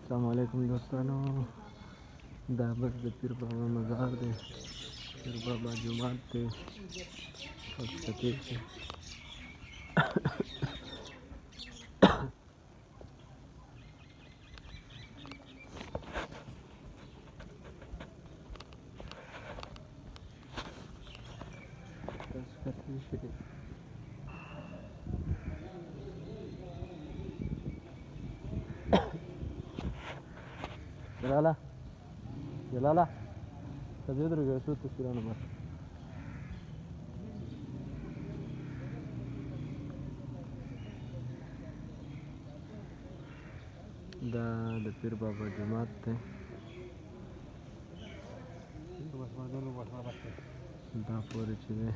السلام علیکم دوستانو، دا بس د پیر بابا مزار دی، پیر بابا جومات دی پسکتې کې. جلاله طبیعت رګه څو تصویرونه بس دا د پیر بابا جومات دی. دا پورې چې دی